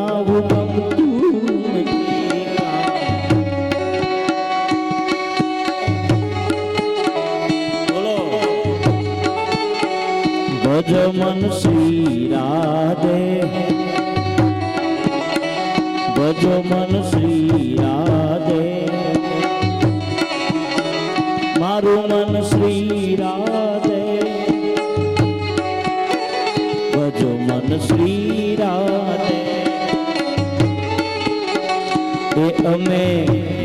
જાવું ગમતું નથી. બોલો ભજ મન શ્રી રાધે, ભજો મન શ્રી રાધે, મારું મન શ્રી રાધે, ભજો મન શ્રી રાધે. એ અમે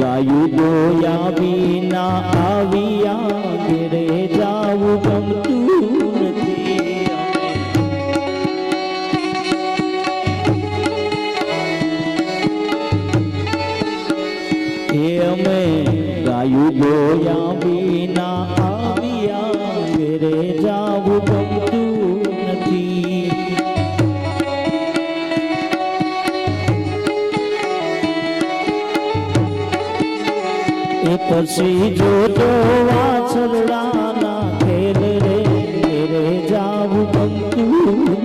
ગાયું ગોયા વિના આવ્યા ઘેરે જાવું ગમતું નથી. એ અમે ગાયું ગોયા વિના આવ્યા ઘેરે જાવું ગમતું નથી. એ પછી જોજો વાછરડાના ખેલ રે ઘેરે જાવું ગમતું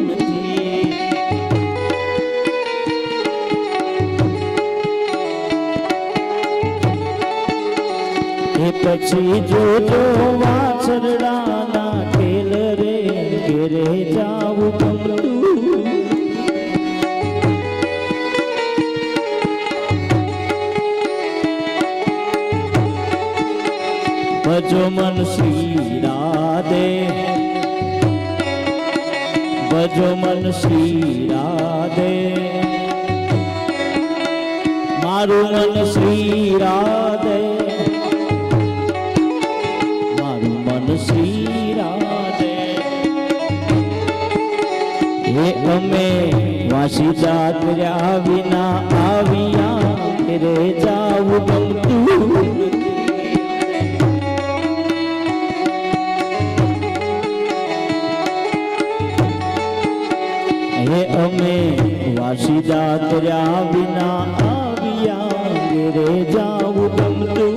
નથી. એ પછી જોજો વાછરડાના ખેલ રે ઘેરે જાવું ગમતું. ભજો મન શ્રી રાધે, ભજો મન શ્રી રાધે, મારું મન શ્રી રાધે, મારું મન શ્રી રાધે. હે અમે વાસી જાત્ર્યા વિના આવ્યા ઘેરે જાવું ગમતું નથી. હે અમે વાસી જાત્ર્યા વિના આવ્યા ઘેરે જાવું ગમતું.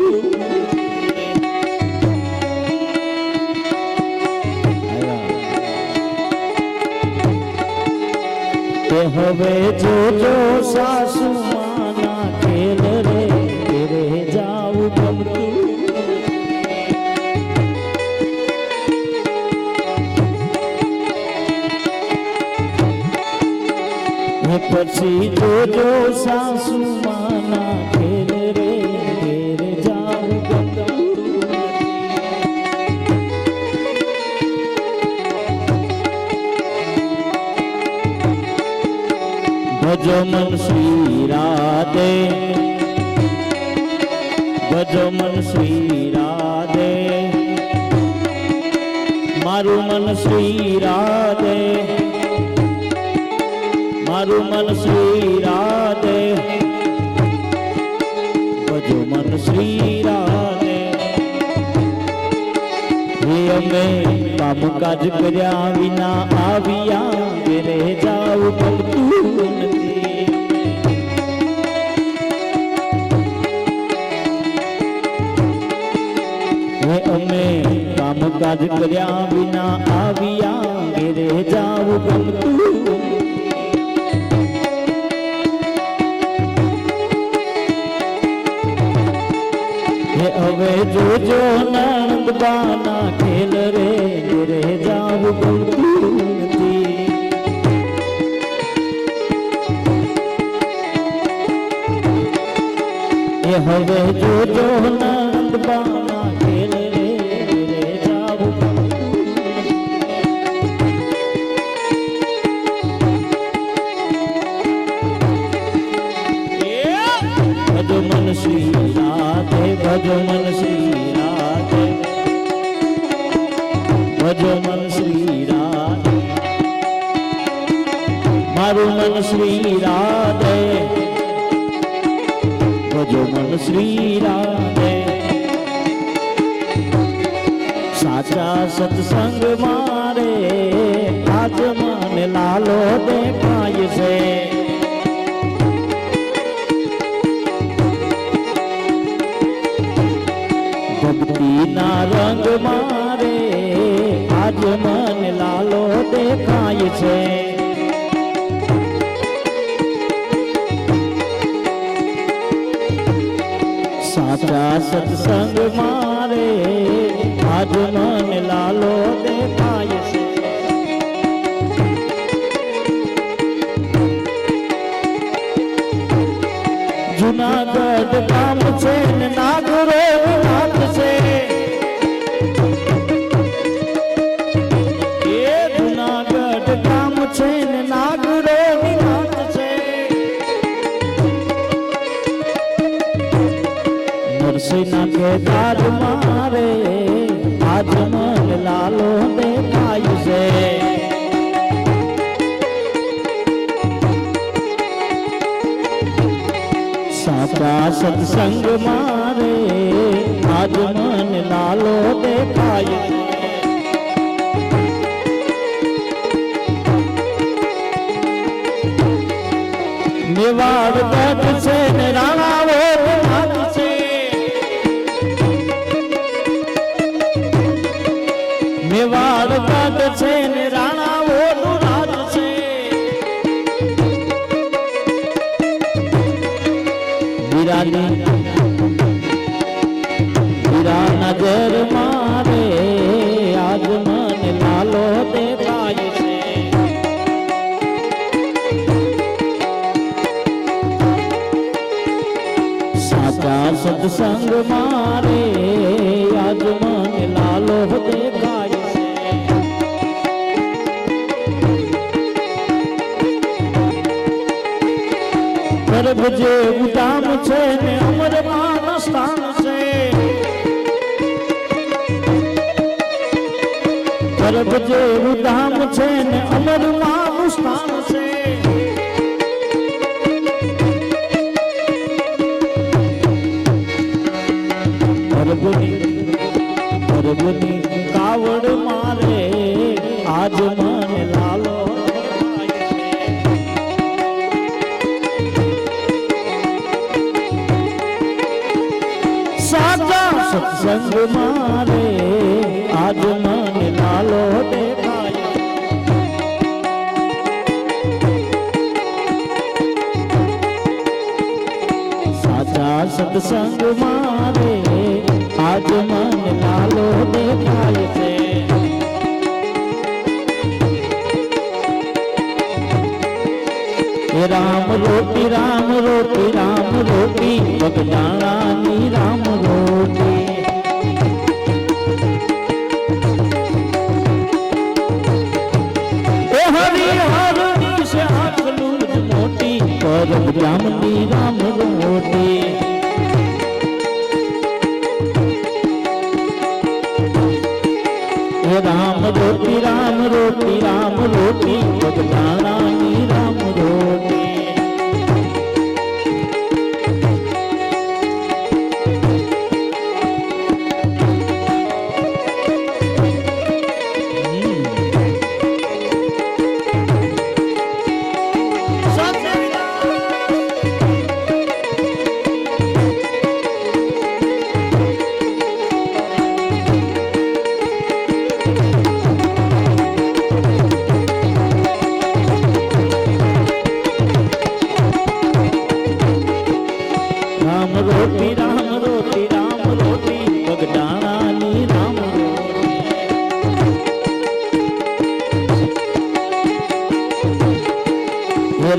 તે હવે જોજો સાસુ માના ખેલ રે ઘેરે જાવું ગમતું. પછી જોજો સાસુ માના ખેલ રે ઘેર જાવું ગમતું. ભજો મન શ્રી રાધે, ભજો મન શ્રી રાધે, મારું મન શ્રી રાધે, મારું મન શ્રી રાધે, ભજો મન શ્રી રાધે. હે અમે કામકાજ કર્યા વિના આવ્યા ઘેરે જાવું ગમતું નથી. હે અમે કામકાજ કર્યા વિના આવ્યા ઘેરે જાવું ગમતું. હવે જોજો નંદબાના ખેલ રે ઘેરે જાવું ગમતું નથી. એ હવે જોજો નંદબાના ખેલ રે ઘેરે જાવું ગમતું નથી. ભજો મન શ્રી રાધે, ભજો મન શ્રી રાધે, ભજો મન શ્રી રાધે, મારું મન શ્રી રાધે, ભજો મન શ્રી રાધે. સાચા સત્સંગ મારે આજ મને લાલો દેખાય છે. ભક્તિના રંગ મારે આજ મને લાલો દેખાય છે. સાચા સત્સંગ મારે આજ મન લાલો દેખાય છે. જુનાગઢ ગામ છે ને નાગરો નાથ છે. એ જુનાગઢ ગામ છે ને નાગરો નાથ છે. નરસિંહના કેદાર મારે આજ મન લાલો દેખાય છે. સાચા સત્સંગ મારે આજ મન લાલો દેખાય છે. મેવાડ ગઢ છે ને રાણાઓ નાથ છે. મેવાડ ગઢ છે ને રાણાઓ રાજ છે. વીરા નજર મારે આજ મન લાલો દેખાય છે. સાચા સત્સંગ મારે આજ મન લાલો દેખાય છે. ગર્ભ જેવું ધામ છે ને અમરમાં સ્થાન છે. ગર્ભ જેવું ધામ છે ને અમરમાં સ્થાન છે. ગર્ભની કાવડ મારે આજ મન લાલો સત્સંગ મારે આજ મન લાલો દેખાય. સાચા સત્સંગ મારે આજ મન લાલો દેખાય છે. રામ રોટી રામ રોટી રામ રોટી બગદાણાની રામ રોટી. એ હરિહરની છે આટલું જ મોટી પરબ્રહ્મની રામ રોટી. રામ રોટી રામ રોટી રામ રોટી બગદાણાની રામ રોટી.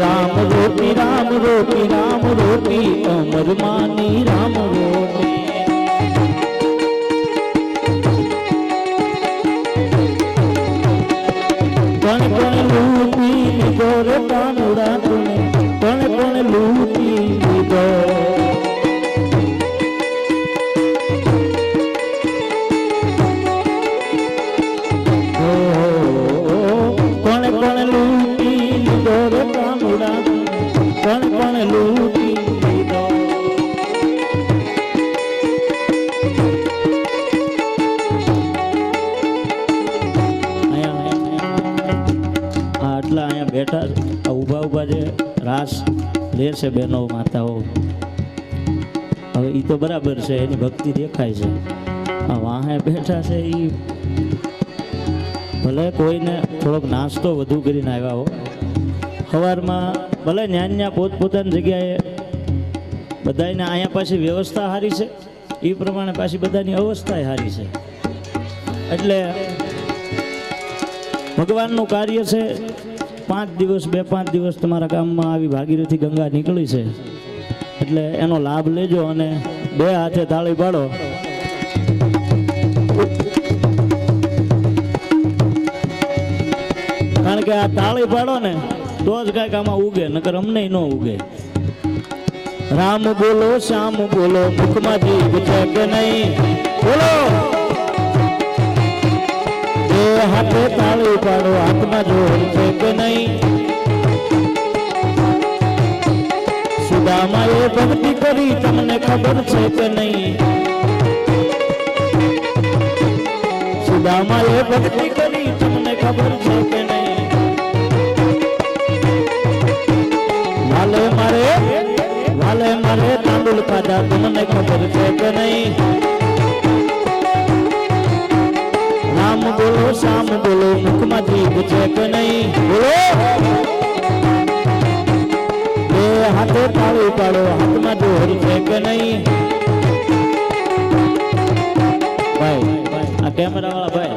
રામ રોટી રામ રોટી રામ રોટી અમર માની રામ રોટી. કોણ કોણ લૂટી લીધો રે કાનુડા તુને, કોણ કોણ લૂટી લીધો. કોણ કોણ લૂટી લીધો રે કાનુડા, કોણ કોણ લૂટી લીધો. આટલા અહીંયા બેઠા ઉભા ઉભા જે રાસ લે છે બહેનો માતાઓ, હવે એ તો બરાબર છે, એની ભક્તિ દેખાય છે. આ વાહે બેઠા છે એ ભલે કોઈને થોડોક નાસ્તો વધુ કરીને આવ્યા હો, સવારમાં ભલે ન્યા પોતપોતાની જગ્યાએ બધાને અહીંયા પાછી વ્યવસ્થા સારી છે, એ પ્રમાણે પાછી બધાની અવસ્થા સારી છે. એટલે ભગવાનનું કાર્ય છે. 5 દિવસ 2-5 દિવસ તમારા ગામમાં આવી ભાગીરથી ગંગા નીકળી છે, એટલે એનો લાભ લેજો અને 2 હાથે તાળી પાડો. કારણ કે આ તાળી પાડો ને તો જ કાંઈક આમાં ઉગે, નકર અમને ન ઉગે. રામ બોલો શ્યામ બોલો, મુખમાં જીભ છે કે નહીં બોલો. એ હાથે તાળી પાડો, હાથમાં જોર છે કે નહીં. સુદામા એ ભક્તિ કરી તમને ખબર છે કે નહીં. સુદામા એ ભક્તિ કરી તમને ખબર છે કે નહીં. વાલે મારે તાંદુલ ખાધા તમને ખબર છે કે નહીં. રામ બોલો શ્યામ બોલો, મુખમાં જીભ છે કે નહીં બોલો. બે હાથે તાળી પાડો, હાથમાં જોર છે કે નહીં. ભાઈ આ કેમેરા વાળા ભાઈ,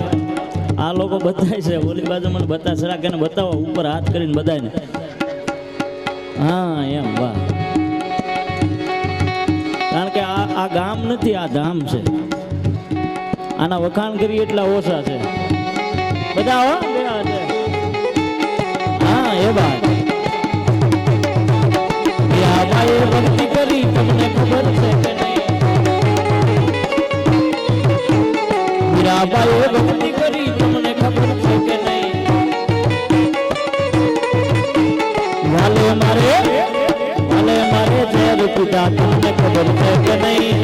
આ લોકો બતાય છે, ઓલી બાજુ મને બતા સરા કે બતાવો ઉપર હાથ કરીને બધાને. હા એમ, વાહ. કારણ કે આ ગામ નથી, આ ધામ છે. આના વખાણ કરી એટલા ઓછા છે બધા. હો હા એ વાત. ભક્તિ કરી તમને ખબર છે કે નહીં. મીરાબાઈએ ભક્તિ કરી તમને ખબર છે કે નહીં. વાલે મારે ઝેર પીધા તમને ખબર છે કે નહીં.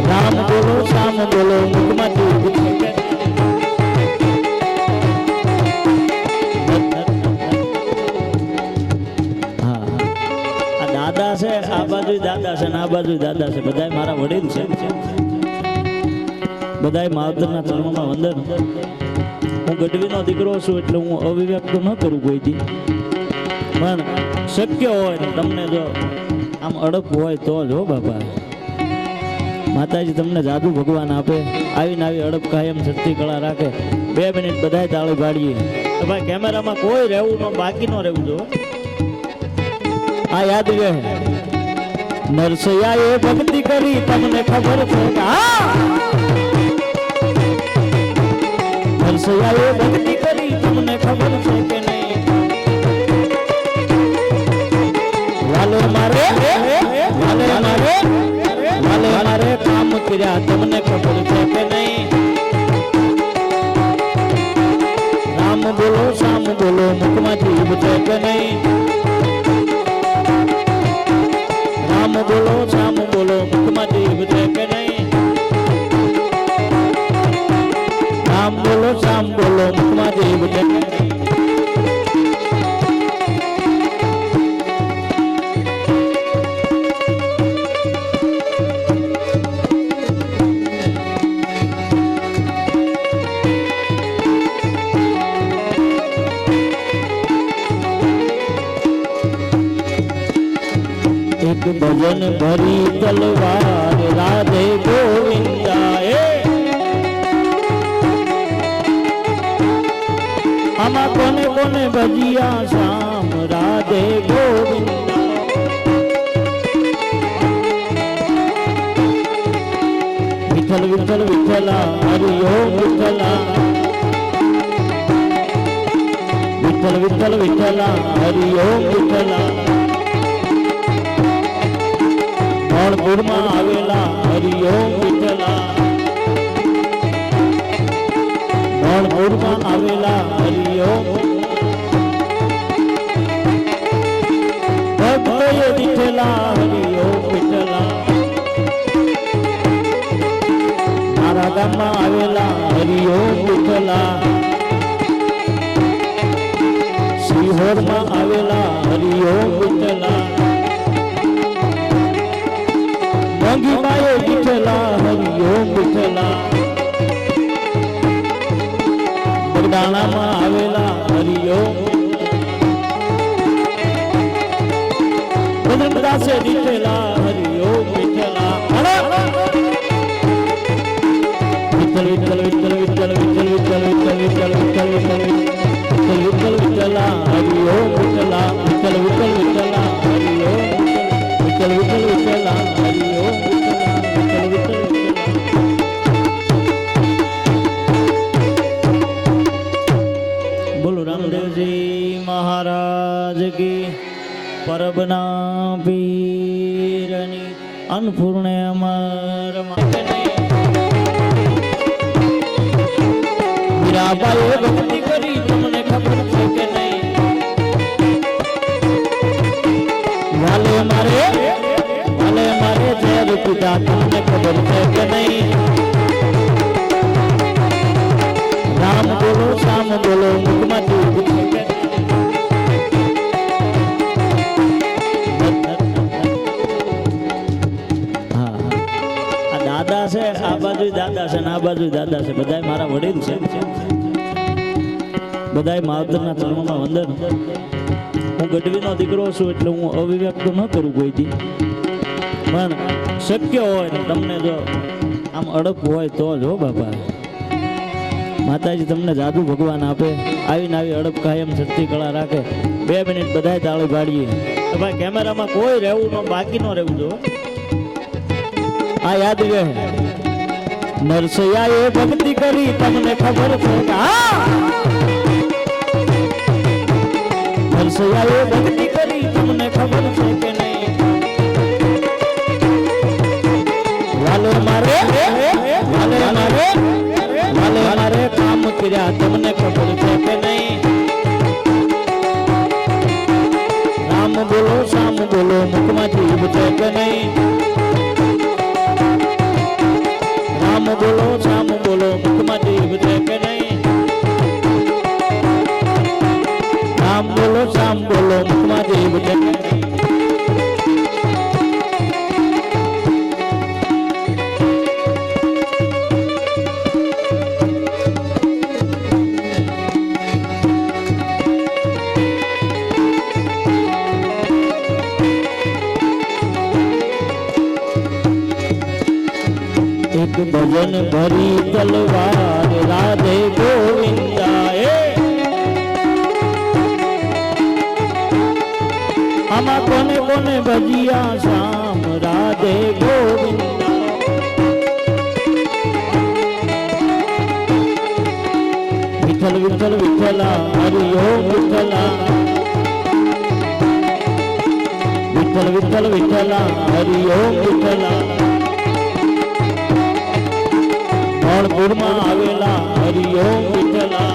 રામ બોલો શ્યામ બોલો, મુખમાં જીભ છે કે નહીં. હા આ દાદા છે, આ બાજુ દાદા છે ને આ બાજુ દાદા છે. બધાય મારા વડીલ છે, બધાય માવતરના ચરણોમાં વંદન. હું ગઢવીનો દીકરો છું એટલે હું અવિવ્યક્ત ન કરું કોઈથી, પણ શક્ય હોય ને તમને જો આમ અડપ હોય તો જ. હો બાપા, માતાજી તમને જાદુ ભગવાન આપે, આવીને આવી અડપ કાયમ શક્તિ કળા રાખે. 2 મિનિટ બધાય તાળી પાડીએ તો ભાઈ કેમેરામાં કોઈ રહેવું ન, બાકી ન રહેવું જો. આ યાદ રહે. નરસૈયાએ ભક્તિ કરી તમને ખબર છે કે હા. નરસૈયાએ ભક્તિ કરી તમને ખબર છે કે નહીં. વાલે મારે કામ કર્યા તમને ખબર છે કે નહીં. રામ બોલો શ્યામ બોલો, મુખમાં જીભ છે કે નહીં. રામ બોલો શ્યામ બોલો, મુખમાં જીભ છે કે નહીં. રામ બોલો શ્યામ બોલો, મુખમાં જીભ છે કે નહીં. એક ભજન ભરી તલવાર રાધે ગોવિંદાએ. આમાં કોને કોને ભજિયા શામ રાધે ગોવિંદા. વિઠ્ઠલ વિઠ્ઠલ વિઠ્ઠલા હરિ ઓમ વિઠ્ઠલા. વિઠ્ઠલ વિઠ્ઠલ વિઠ્ઠલા હરિ ઓમ વિઠ્ઠલા. ભણપુરમાં આવેલા હરિ ઓમ વિઠ્ઠલા. ભણપુરમાં આવેલા હરિ ઓમ. ભક્તોએ દીઠેલા હરિ ઓમ વિઠ્ઠલા. મારા ગામમાં આવેલા હરિ ઓમ વિઠ્ઠલા. સિહોરમાં આવેલા હરિ ઓમ વિઠ્ઠલા. મોંઘીબાએ દીઠેલા હરિ ઓમ વિઠ્ઠલા. બગદાણામાં આવેલા હરિ ઓમ. દાસે દીઠેલા હરિ ઓમ વિઠ્ઠલા વિઠ્ઠલ વિઠ્ઠલ વિઠ્ઠલ વિઠ્ઠલ વિઠ્ઠલ વિઠ્ઠલ વિઠ્ઠલ વિઠ્ઠલ વિઠ્ઠલ વિઠ્ઠલ વિઠ્ઠલા હરિ ઓમ વિઠ્ઠલા વિઠ્ઠલ વિઠ્ઠલ વિઠ્ઠલા હરિ ઓમ વિઠ્ઠલ વિઠ્ઠલ વિઠ્ઠલા હરિ ઓમ વિઠ્ઠલ વિઠ્ઠલ બોલો રામદેવજી મહારાજ કી પરબના પીરની અન્નપૂર્ણે અમર મીરાબાઈએ ભક્તિ કરી તમને ખબર છે કે નહીં વાલે મારે ઝેર પીધા તમને ખબર છે કે નહીં રામ બોલો શામ બોલો મુખમાંથી પૂછે કે દાદા છે આ બાજુ દાદા છે ને આ બાજુ દાદા છે બધાય મારા વડીલ છે બધાય માવતરના ચરણોમાં વંદન હું ગઢવીનો દીકરો છું એટલે હું અવિવ્યક્ત ન કરું કોઈથી પણ શક્ય હોય ને તમને જો આમ અડપ હોય તો જ હો બાપા માતાજી તમને જાદુ ભગવાન આપે આવીને આવી અડપ કાયમ શક્તિ કળા રાખે 2 મિનિટ બધાય તાળી પાડીએ તો ભાઈ કેમેરામાં કોઈ રહેવું ન બાકી ન રહેવું જો આ યાદ રહે નરસૈયાએ ભક્તિ કરી તમને ખબર છે કે નરસૈયાએ ભક્તિ કરી તમને ખબર છે કે નહીં વાલે મારે કામ કર્યા તમને ખબર છે કે નહીં રામ બોલો શામ બોલો મુખમાંથી છે કે નહીં રામ બોલો શામ બોલો મુખમાંથી છે કે નહીં રામ બોલો શામ બોલો મુખમાંથી છે કે નહીં એક ભજન ભરી તલવાર રાધે ગોવિંદાએ આમાં કોને કોને ભજીયા શામ રાધે ગોવિંદા વિઠ્ઠલ વિઠ્ઠલ વિઠ્ઠલા હરિ ઓમ વિઠ્ઠલા વિઠ્ઠલ વિઠ્ઠલ વિઠ્ઠલા હરિ ઓમ વિઠ્ઠલા ભણપુરમાં આવેલા હરિ ઓમ વિઠ્ઠલા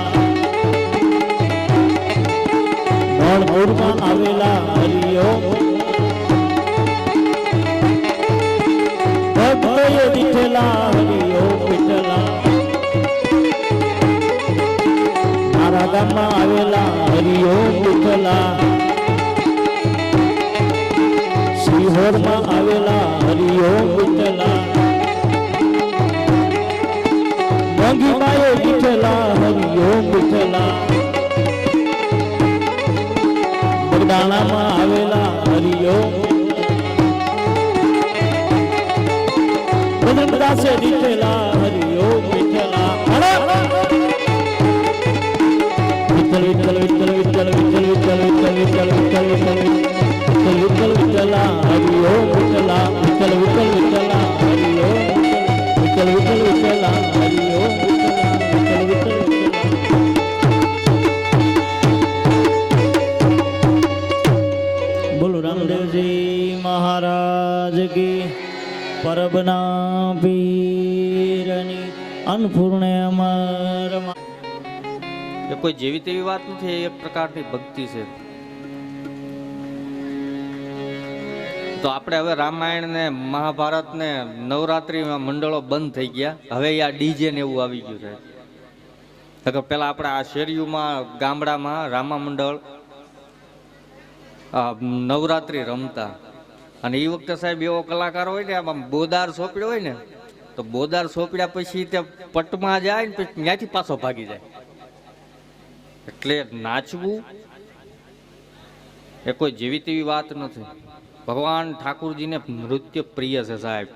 ભણપુરમાં આવેલા હરિ ઓમ ભક્તોએ દીઠેલા હરિ ઓમ વિઠ્ઠલા મારા ગામમાં આવેલા હરિ ઓમ વિઠ્ઠલા સિહોરમાં આવેલા હરિ ઓમ વિઠ્ઠલા મંગીબાએ દીઠેલા હરિ ઓમ વિઠ્ઠલા બગદાણામાં આવેલા હરિ ઓમ બજરંગદાસે દીઠેલા હરિ ઓમ વિઠ્ઠલા વિઠ્ઠલ વિઠ્ઠલ વિઠ્ઠલ વિઠ્ઠલ વિઠ્ઠલ વિઠ્ઠલ વિઠ્ઠલ વિઠ્ઠલ વિઠ્ઠલ વિઠ્ઠલ વિઠ્ઠલ વિઠ્ઠલા હરિ ઓમ વિઠ્ઠલા વિઠ્ઠલ વિઠ્ઠલ વિઠ્ઠલા હરિ ઓમ વિઠ્ઠલ વિઠ્ઠલ વિઠ્ઠલા હરિ ઓમ બોલો રામદેવજી મહારાજ કી પરબના પીરની અન્નપૂર્ણે અમર એ કોઈ જેવી તેવી વાત નથી, એક પ્રકારની ભક્તિ છે. તો આપણે હવે રામાયણ ને મહાભારત ને નવરાત્રીમાં મંડળો બંધ થઈ ગયા. હવે આ ડીજે ને એવું આવી ગયું છે. તો પેલા આપણે આ શેરીઓમાં ગામડામાં રામા મંડળ નવરાત્રી રમતા, અને એ વખતે સાહેબ એવો કલાકાર હોય ને, આમાં બોદાર સોંપડ્યો હોય ને, તો બોદાર સોંપડ્યા પછી તે પટમાં જાય ને પછી ત્યાંથી પાછો ભાગી જાય. એટલે નાચવું એ કોઈ જેવી તેવી વાત નથી. ભગવાન ઠાકુરજીને નૃત્ય પ્રિય છે સાહેબ.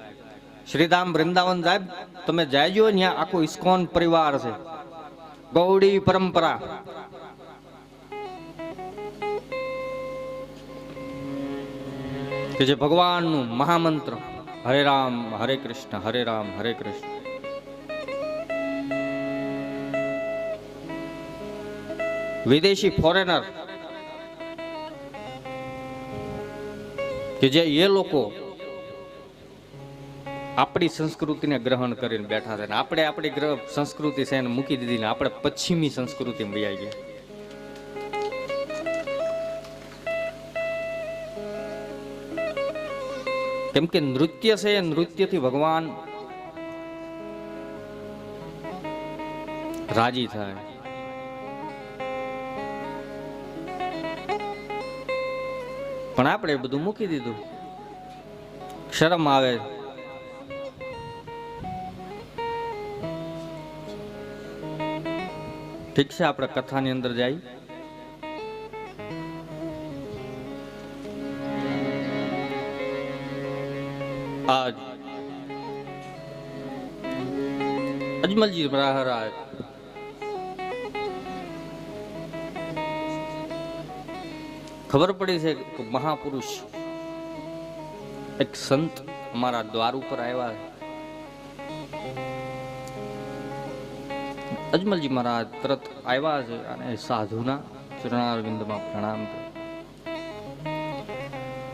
શ્રીધામ વૃંદાવન સાહેબ તમે જાયજો ત્યાં આખો ઇસ્કોન પરિવાર છે, ગૌડી પરંપરા. કે જે ભગવાનનું મહામંત્ર હરે રામ હરે કૃષ્ણ હરે રામ હરે કૃષ્ણ. વિદેશી ફોરેનર કે જે એ લોકો આપણી સંસ્કૃતિને ગ્રહણ કરીને બેઠા છે, આપણે આપણી સંસ્કૃતિ છે એને મૂકી દીધી ને આપણે પશ્ચિમી સંસ્કૃતિમાં વહી ગયા. કેમ કે નૃત્ય છે, નૃત્યથી ભગવાન રાજી થાય. પણ આપણે બધું મૂકી દીધું, શરમ આવે. ઠીક છે, આપણે કથાની અંદર જાય. આજ અજમલજી મહારાજ ખબર પડી છે કે મહાપુરુષ એક સંત અમારા દ્વાર ઉપર આવ્યા છે. અજમલજી મહારાજ તરત આવ્યા છે અને સાધુના ચરણારવિંદમાં પ્રણામ કર્યા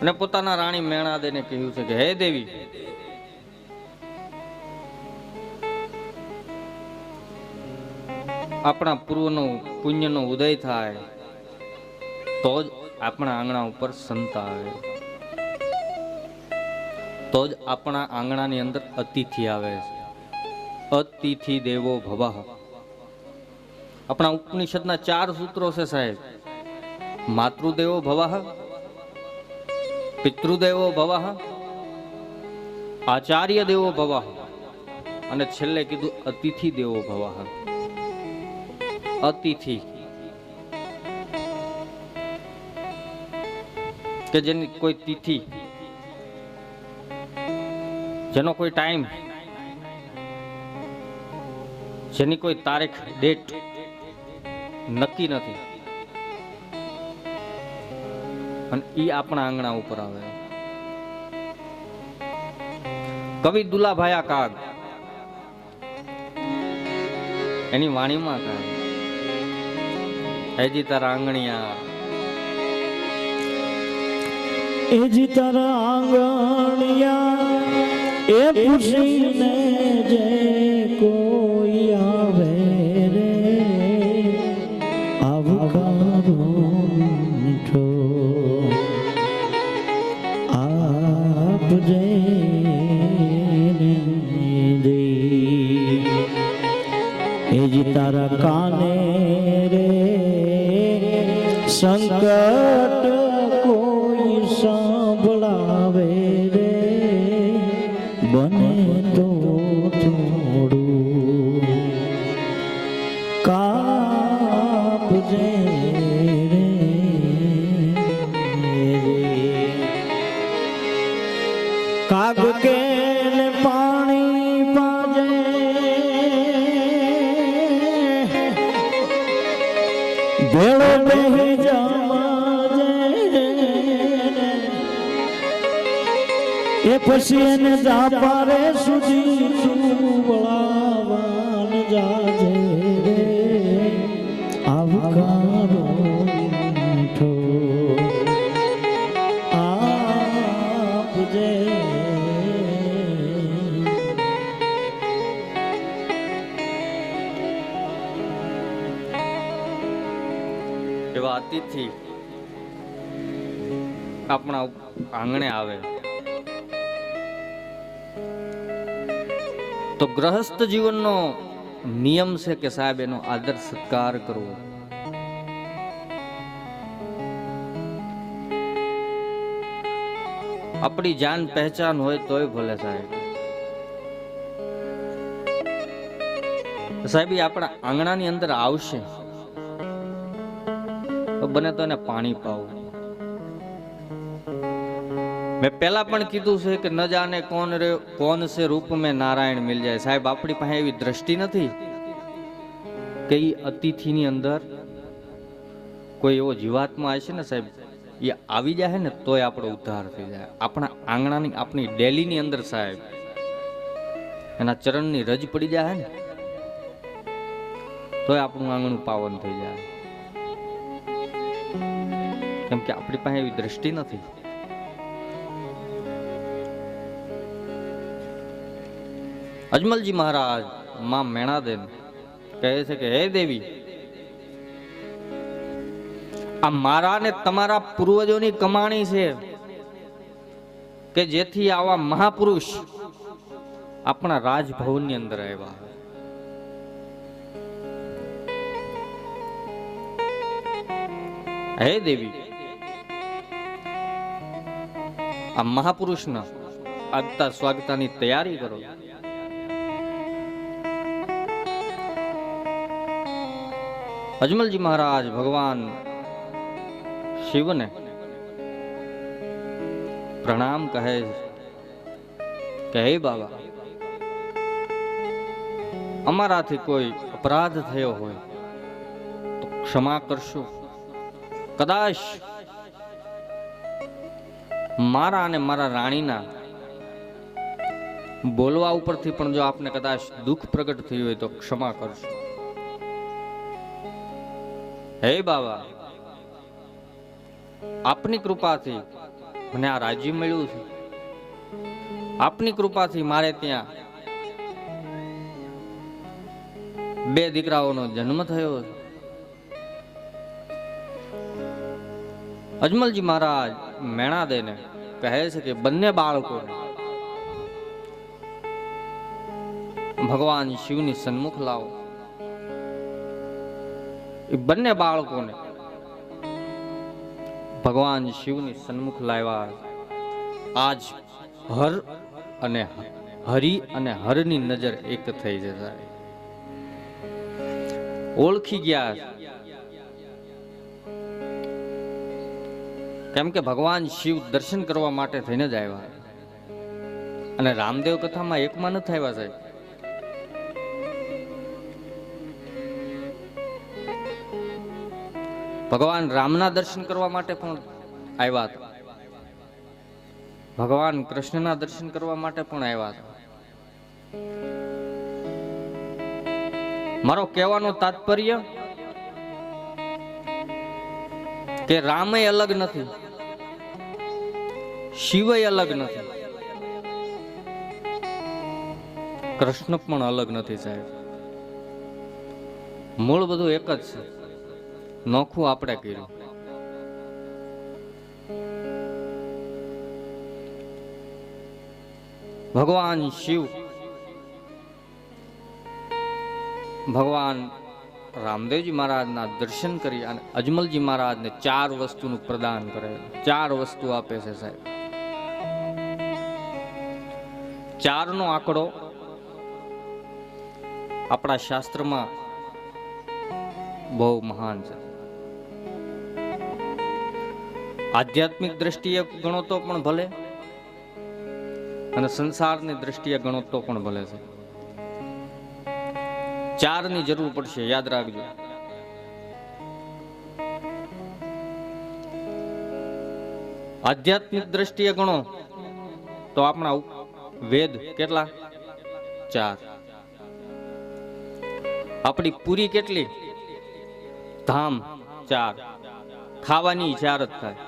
અને પોતાના રાણી મેણાદેને કહ્યું છે કે હે દેવી, આપણા પૂર્વનો પુણ્યનો ઉદય થાય તો જ આપણા આંગણા ઉપર સંત આવે, તો જ આપણા આંગણાની અંદર અતિથિ આવે છે. અતિથિ દેવો ભવઃ. આપણા ઉપનિષદના 4 સૂત્રો છે સાહેબ. માતૃદેવો ભવઃ, પિતૃદેવો ભવઃ, આચાર્ય દેવો ભવઃ અને છેલ્લે કીધું અતિથિ દેવો ભવઃ. અતિથિ કે જેની કોઈ તિથિ, જેનો કોઈ ટાઈમ, જેની કોઈ તારીખ ડેટ નક્કી નથી અને ઈ આપણા આંગણા ઉપર આવે. કવિ દુલાભાયા કાગ એની વાણીમાં કહે, હેજી તારા આંગણિયા, એજી તારા આંગણિયા એ પૂછીને જે કોઈ આવે રે, આવકારો મીઠો આપજે દે. એજી તારા કાને રે સંકટ કોઈ સાંભળાવે રે, બને તો થોડું કાપજે રે. કાગ કે પાણી પાજે ભેળો બેહી જમાજે એ પછી એને જાપારે સુધી સુવળાવાન જાજે રે, આવકારો મીઠો આપજે. એવા અતિથિ આપણા આંગણે આવે તો ગ્રહસ્થ જીવનનો નિયમ છે કે સાહેબ એનો આદર સત્કાર કરવો. આપણી જાન પહેચાન હોય તોય ભલે સાહેબ. સાહેબ એ આપણા આંગણાની અંદર આવશે તો બને તો એને પાણી પાવું, મેં પહેલા પણ કીધું છે કે ન જાને કોણ સે રૂપ મેં નારાયણ મિલ જાય. સાહેબ આપણી પાસે એવી દ્રષ્ટિ નથી કે ઈ અતિથિની અંદર કોઈ એવો જીવાત્મા હશે ને સાહેબ, એ આવી જાય ને તોય આપણો ઉદ્ધાર થઈ જાય. આપણા આંગણાની આપણી ડેલીની અંદર સાહેબ એના ચરણની રજ પડી જાય ને તોય આપણું આંગણું પાવન થઈ જાય. કેમ કે આપણી પાસે એવી દ્રષ્ટિ નથી. અજમલજી મહારાજ માં મેણાદેન કહે છે કે હે દેવી, આ મારા ને તમારા પૂર્વજોની કમાણી છે કે જેથી આવા મહાપુરુષ આપણા રાજભવનની અંદર આવ્યા. હે દેવી, આ મહાપુરુષના આગતા સ્વાગતાની તૈયારી કરો. અજમલજી મહારાજ ભગવાન શિવને પ્રણામ કહે કે હે બાબા, અમારાથી કોઈ અપરાધ થયો હોય તો ક્ષમા કરશો. કદાચ મારા અને મારા રાણીના બોલવા ઉપરથી પણ જો આપને કદાચ દુઃખ પ્રગટ થયું હોય તો ક્ષમા કરશો. હે બાબા, આપની કૃપાથી મને આ રાજ્ય મળ્યું છે. આપની કૃપાથી મારે ત્યાં 2 દીકરાઓનો જન્મ થયો છે. અજમલજી મહારાજ મેણાદેને કહે છે કે બંને બાળકો ભગવાન શિવની સન્મુખ લાવો. એ બંને બાળકોને ભગવાન શિવની સન્મુખ લાવ્યા. આજ હર અને હરિ અને હરની નજર એક થઈ જશે. ઓળખી ગયા, કેમ કે ભગવાન શિવ દર્શન કરવા માટે થઈને જ આવ્યા. અને રામદેવ કથામાં એકમાં નથી આવ્યા સાહેબ. ભગવાન રામના દર્શન કરવા માટે પણ આવ્યા હતા. ભગવાન કૃષ્ણના દર્શન કરવા માટે પણ આવ્યા હતા. મારો કહેવાનો તાત્પર્ય કે રામય અલગ નથી, શિવય અલગ નથી, કૃષ્ણ પણ અલગ નથી સાહેબ. મૂળ બધું એક જ છે. નોખું આપણે કર્યું. ભગવાન શિવ ભગવાન રામદેવજી મહારાજના દર્શન કરી અને અજમલજી મહારાજને 4 વસ્તુનું પ્રદાન કરે. 4 વસ્તુ આપે છે સાહેબ. 4નો આંકડો આપણા શાસ્ત્રમાં બહુ મહાન છે. આધ્યાત્મિક દ્રષ્ટિએ ગણો તો પણ ભલે અને સંસારની દ્રષ્ટિએ ગણો તો પણ ભલે છે. 4ની જરૂર પડશે, યાદ રાખજો. આધ્યાત્મિક દ્રષ્ટિએ ગણો તો આપણા વેદ કેટલા? 4. આપણી પૂરી કેટલી? ધામ 4. ખાવાની 4 જ થાય.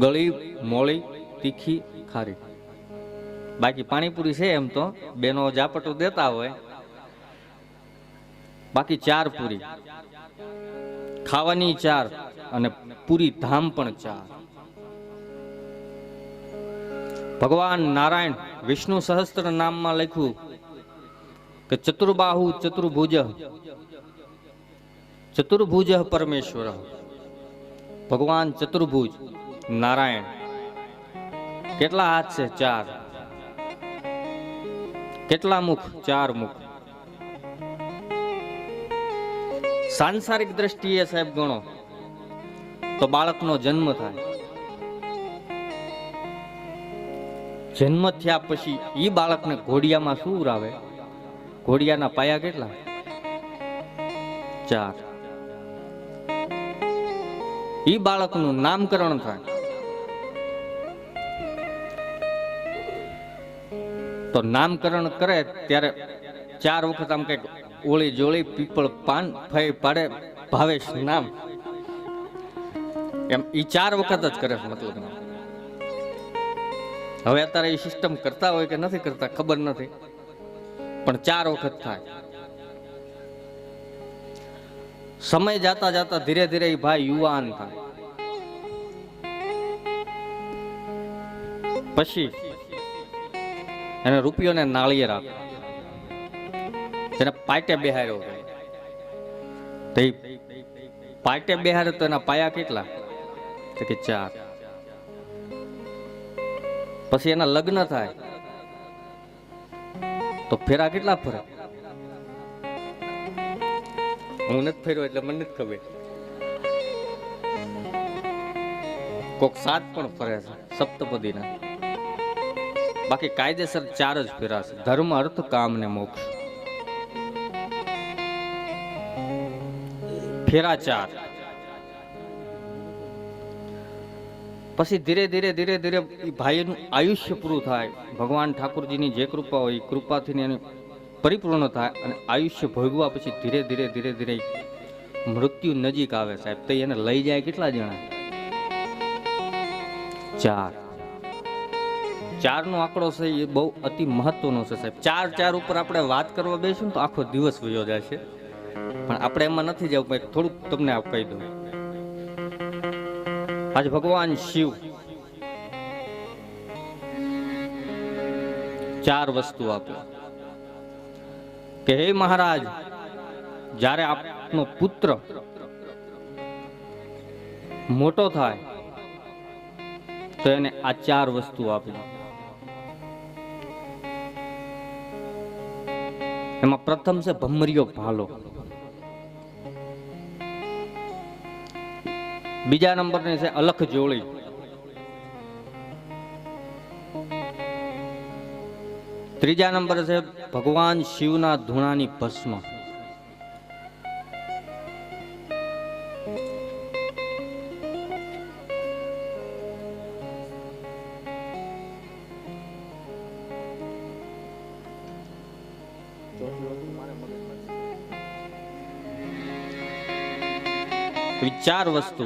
ગળી, મોળી, તીખી, ખારી. બાકી પાણીપુરી છે એમ તો બેનો ઝાપટું દેતા હોય, બાકી 4 પૂરી. ખાવાની 4 અને પૂરી ધામ પણ 4. ભગવાન નારાયણ વિષ્ણુ સહસ્ત્ર નામમાં લખ્યું કે ચતુર્બાહુ ચતુર્ભુજ, ચતુર્ભુજ પરમેશ્વર. ભગવાન ચતુર્ભુજ નારાયણ. કેટલા હાથ છે? 4. કેટલા મુખ? 4 મુખ. સાંસારિક દ્રષ્ટિએ સાહેબ ગણો તો બાળકનો જન્મ થાય જન્મ થયા પછી ઈ બાળકને ઘોડિયામાં શું ઉરાવે? ઘોડિયાના પાયા કેટલા? 4. ઈ બાળકનું નામકરણ થાય તો નામકરણ કરે ત્યારે 4 વખત આમ કઈક ઓળી જોળી પીપળ પાન ફઈ પાડે ભાવેશ નામ, એમ ઈ 4 વખત જ કરે છે. મતલબ હવે અત્યારે એ સિસ્ટમ કરતા હોય કે નથી કરતા ખબર નથી, પણ 4 વખત થાય. સમય જાતા જાતા ધીરે ધીરે એ ભાઈ યુવાન થાય. પછી એને રૂપિયોને નાળિયેર આપે, જેને પાટે બેહાર્યો હોય. તો એ પાટે બેહારે તો એના પાયા કેટલા? તો કે 4. પછી એના લગ્ન થાય તો ફેરા કેટલા ફરે? હું નથી ફેર્યો એટલે મને નથી ખબર. કોક 7 પણ ફરે છે સપ્તપદીના. બાકી કાયદેસર 4 જ ફેરા છે: ધર્મ, અર્થ, કામ ને મોક્ષ. ફેરા 4. પછી ધીરે ધીરે ધીરે ધીરે ભાઈનું આયુષ્ય પૂરું થાય. ભગવાન ઠાકોરજીની જે કૃપા હોય એ કૃપાથી એની પરિપૂર્ણ થાય અને આયુષ્ય ભોગવા પછી ધીરે ધીરે ધીરે ધીરે મૃત્યુ નજીક આવે સાહેબ. તો એને લઈ જાય કેટલા જણા? 4. 4 નો આંકડો છે એ બહુ અતિ મહત્વનો છે સાહેબ. 4 ઉપર આપણે વાત કરવા બેસીશું તો આખો દિવસ વયો જશે, પણ આપણે એમાં નથી જવું. થોડુંક તમને કહી દઉં. આજ ભગવાન શિવ 4 વસ્તુ આપે કે હે મહારાજ, જ્યારે આપનો પુત્ર મોટો થાય તો એને આ 4 વસ્તુ આપી. એમાં પ્રથમ છે ભમરીયો ભાલો. બીજા નંબરની છે અલખ જોળી. ત્રીજા નંબર છે ભગવાન શિવના ધૂણાની ભસ્મ. એવી 4 વસ્તુ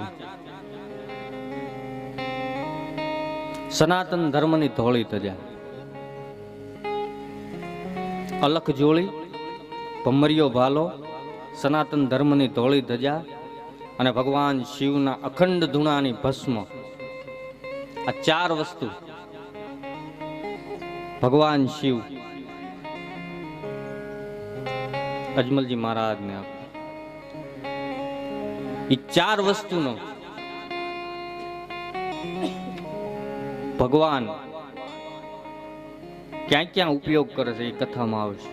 સનાતન ધર્મની ધોળી ધજા. અલખ જોળી, ભમરીયો ભાલો, સનાતન ધર્મની ધોળી ધજા અને ભગવાન શિવના અખંડ ધૂણાની ભસ્મ. આ 4 વસ્તુ ભગવાન શિવ અજમલજી મહારાજને આપે. એ 4 વસ્તુનો ભગવાન ક્યાં ક્યાં ઉપયોગ કરે છે એ કથામાં આવશે.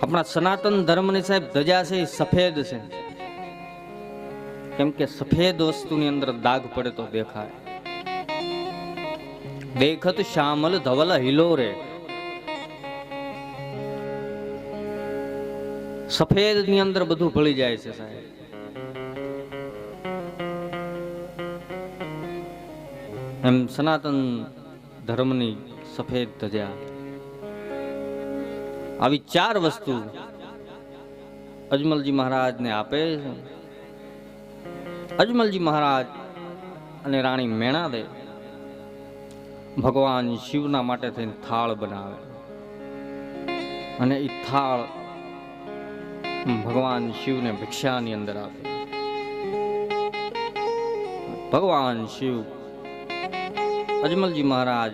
આપણા સનાતન ધર્મની સાહેબ ધજા છે એ સફેદ છે, કેમ કે સફેદ વસ્તુની અંદર દાગ પડે તો દેખાય. દેખત શ્યામલ ધવલ હિલોરે. સફેદ ની અંદર બધું ભળી જાય છે સાહેબ. એમ સનાતન ધર્મની સફેદ ધજા. આવી 4 વસ્તુ અજમલજી મહારાજને આપે છે. અજમલજી મહારાજ અને રાણી મેણાદે ભગવાન શિવના માટે થઈને થાળ બનાવે અને એ થાળ ભગવાન શિવને ભિક્ષાની અંદર આપે. ભગવાન શિવ અજમલજી મહારાજ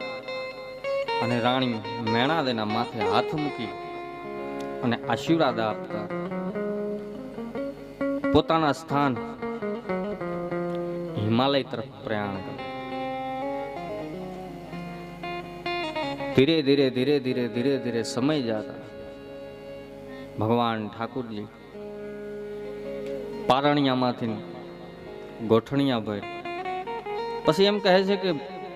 અને રાણી મેણાદેના માથે હાથ મૂકી અને આશીર્વાદ આપતા પોતાના સ્થાન હિમાલય તરફ પ્રયાણ કરે. ધીરે ધીરે ધીરે ધીરે ધીરે ધીરે સમય જાતા ભગવાન ઠાકુરજી પારણિયામાંથી ગોઠણિયા ભર. પછી એમ કહે છે કે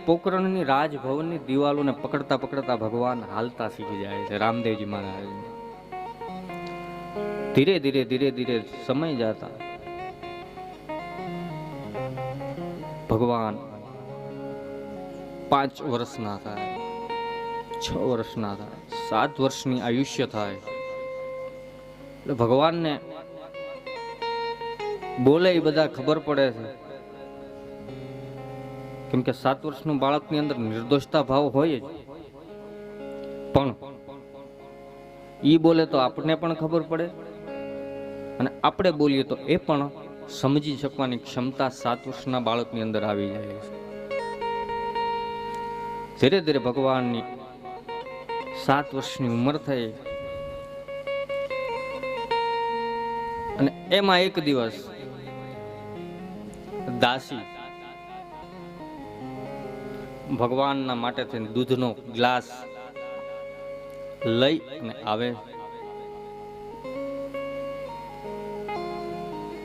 પોકરણની રાજભવનની દિવાલોને પકડતા પકડતા ભગવાન હાલતા શીખી જાય છે. રામદેવજી મહારાજ ધીરે ધીરે ધીરે ધીરે સમય જાતા ભગવાન 5 વર્ષના થાય, 6 વર્ષના થાય, 7 વર્ષની આયુષ્ય થાય. એટલે ભગવાનને બોલે એ બધા ખબર પડે છે, કેમ કે 7 વર્ષનું બાળકની અંદર નિર્દોષતા ભાવ હોય જ. પણ ઈ બોલે તો આપણને પણ ખબર પડે અને આપણે બોલીએ તો એ પણ સમજી શકવાની ક્ષમતા 7 વર્ષના બાળકની અંદર આવી જાય છે. ધીરે ધીરે ભગવાનની 7 વર્ષની ઉંમર થઈ અને એમાં એક દિવસ દાસી ભગવાનના માટે થઈને દૂધનો ગ્લાસ લઈ અને આવે,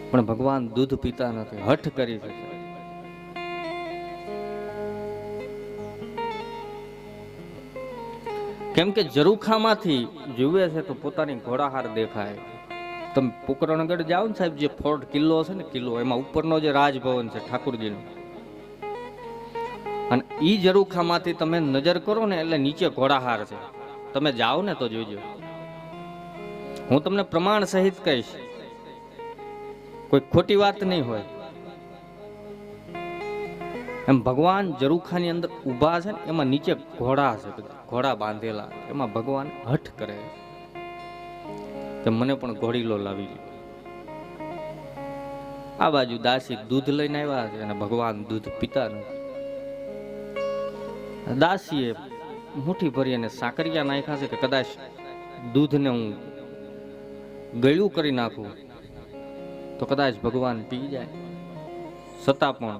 પણ ભગવાન દૂધ પીતા નથી, હઠ કરી છે. કેમ કે ઝરૂખામાંથી જુએ છે તો પોતાની ઘોડાહાર દેખાય. તમે પોકરણગઢ જાઓ ને સાહેબ, જે ફોર્ટ કિલ્લો છે ને, કિલ્લો એમાં ઉપરનો જે રાજભવન છે ઠાકુરજીનો, અને ઈ ઝરૂખામાંથી તમે નજર કરો ને એટલે નીચે ઘોડાહાર છે. તમે જાઓ ને તો જોજો, હું તમને પ્રમાણ સહિત કહીશ, કોઈ ખોટી વાત નહીં હોય. એમ ભગવાન ઝરૂખાની અંદર ઊભા છે ને, એમાં નીચે ઘોડા છે, ઘોડા બાંધેલા. એમાં ભગવાન હઠ કરે કે મને પણ ઘોડીલો લાવી લે. આ બાજુ દાસી દૂધ લઈને આવ્યા છે અને ભગવાન દૂધ પીતા નથી. દાસીએ મુઠ્ઠી ભરી અને સાકરિયા નાખ્યા છે કે કદાચ દૂધને હું ગળ્યું કરી નાખું તો કદાચ ભગવાન પી જાય, છતાં પણ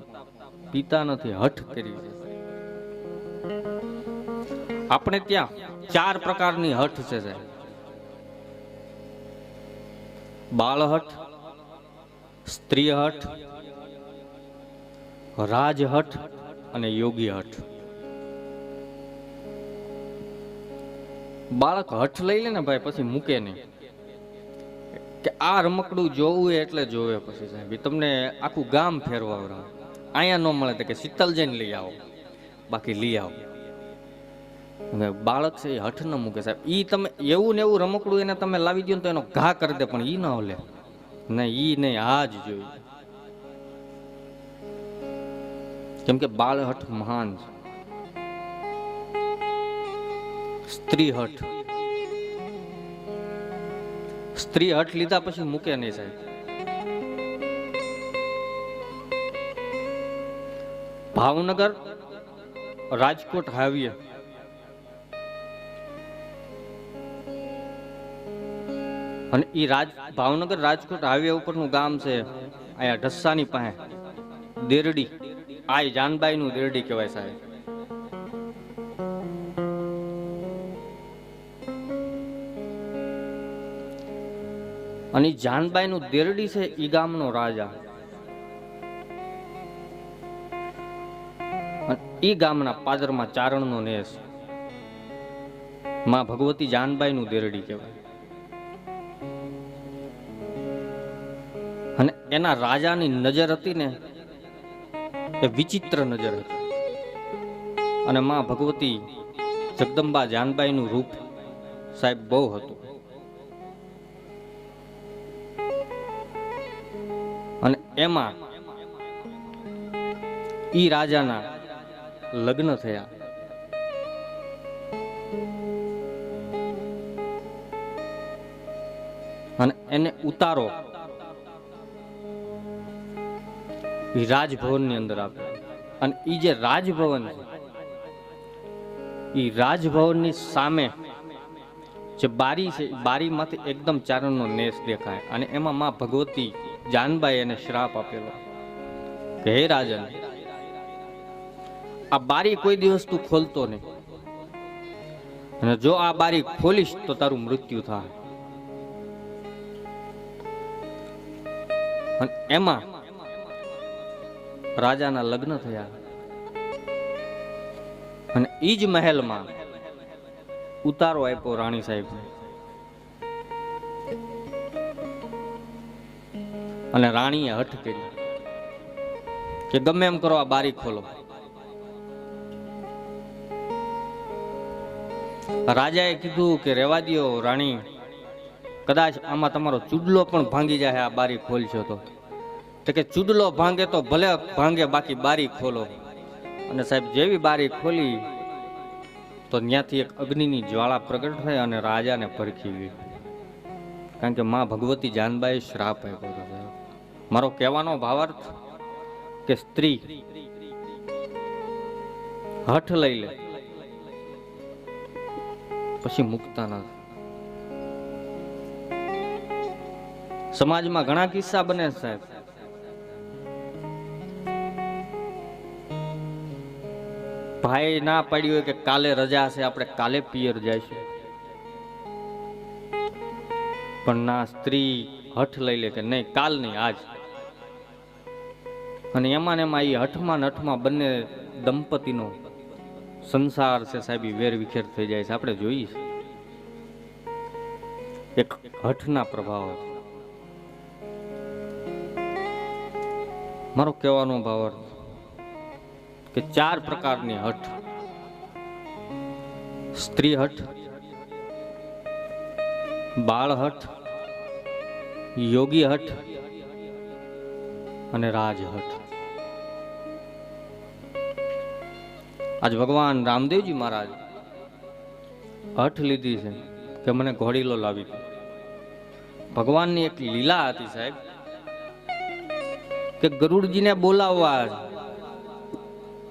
પીતા નથી, હઠ કરી છે. આપણે ત્યાં 4 પ્રકારની હઠ છે સાહેબ: બાળ હઠ, સ્ત્રી હઠ, રાજ હઠ અને યોગી હઠ. બાળક હઠ લઈ લે ને ભાઈ, પછી મૂકે નહીં કે આ રમકડું જોવું એટલે જોવે. પછી સાહેબ તમને આખું ગામ ફેરવા, અહીંયા ન મળે તો કે શીતલ જઈને લઈ આવો, બાકી લઈ આવો. બાળક છે એ હઠ ન મૂકે સાહેબ. ઈ તમે એવું ને એવું રમકડું એને તમે લાવી દો તો એનો ઘા કરી દે, પણ ઈ ન લે, નહીં ઈ નહીં, આ જ જોઈએ. કેમ કે બાળ હઠ મહાન છે. સ્ત્રી હઠ, સ્ત્રી હઠ લીધા પછી મૂકે નહીં સાહેબ. ભાવનગર રાજકોટ હાઈવે અને ઈ ભાવનગર રાજકોટ હાઈવે ઉપરનું ગામ છે અહીંયા ઢસાની પાસે દેરડી. આ જાનબાઈ નું દેરડી કહેવાય સાહેબ. અને જાનબાઈ નું દેરડી છે ઈ ગામનો રાજા. ઈ ગામના પાદરમાં ચારણનો નેસ. માં ભગવતી જાનબાઈ નું દેરડી કહેવાય. અને એના રાજાની નજર હતી ને એ વિચિત્ર નજર હતી. અને માં ભગવતી જગદંબા જાનબાઈ નું રૂપ સાહેબ બહુ હતું. અને એમાં ઈ રાજાના લગ્ન થયા. અને એને ઉતારો ઈ રાજભવન ની અંદર આપ્યો. અને ઈ જે રાજભવન છે, ઈ રાજભવન ની સામે જે બારી છે, બારીમાંથી એકદમ ચારણનો નેસ દેખાય. અને એમાં માં ભગવતી જાનબાઈ એને શ્રાપ આપેલો કે હે રાજન, આ બારી કોઈ દિવસ તું ખોલતો નહીં, અને જો આ બારી ખોલીશ તો તારું મૃત્યુ થાય. અને એમાં રાજાના લગ્ન થયા અને ઈ જ મહેલમાં ઉતારો આપ્યો રાણી સાહેબને. અને રાણીએ હઠ કરી કે ગમે એમ કરો આ બારી ખોલો. રાજાએ કીધું કે રેવા દ્યો રાણી, કદાચ આમાં તમારો ચૂડલો પણ ભાંગી જાય આ બારી ખોલશો તો. કે ચૂડલો ભાંગે તો ભલે ભાંગે, બાકી બારી ખોલો. અને સાહેબ જેવી બારી ખોલી તો ત્યાંથી એક અગ્નિની જ્વાળા પ્રગટ થઈ અને રાજાને ભરખી ગઈ. કારણ કે માં ભગવતી જાનબાએ શ્રાપ આપ્યો હતો. મારો કહેવાનો ભાવાર્થ કે સ્ત્રી હઠ લઈ લે પછી મુકતા નથી. સમાજમાં ઘણા કિસ્સા બને સાહેબ. ભાઈ ના પાડ્યું હોય કે કાલે રજા છે, આપણે કાલે પિયર જઈશું, પણ ના, સ્ત્રી હઠ લઈ લે કે નહીં, કાલ નહીં આજ. અને એમાં ને એમાં એ હઠમાં ને હઠમાં બંને દંપતીનો સંસાર છે સાહેબ વેર વિખેર થઈ જાય છે. આપણે જોઈએ એક હઠના પ્રભાવ. મારો કહેવાનો ભાવ કે 4 પ્રકારની હઠ: સ્ત્રી હઠ, બાળ હઠ, યોગી હઠ અને રાજ હઠ. આજ ભગવાન રામદેવજી મહારાજ હઠ લીધી છે કે મને ઘોડીલો લાવી દો. ભગવાનની એક લીલા હતી સાહેબ કે ગરુડજીને બોલાવવા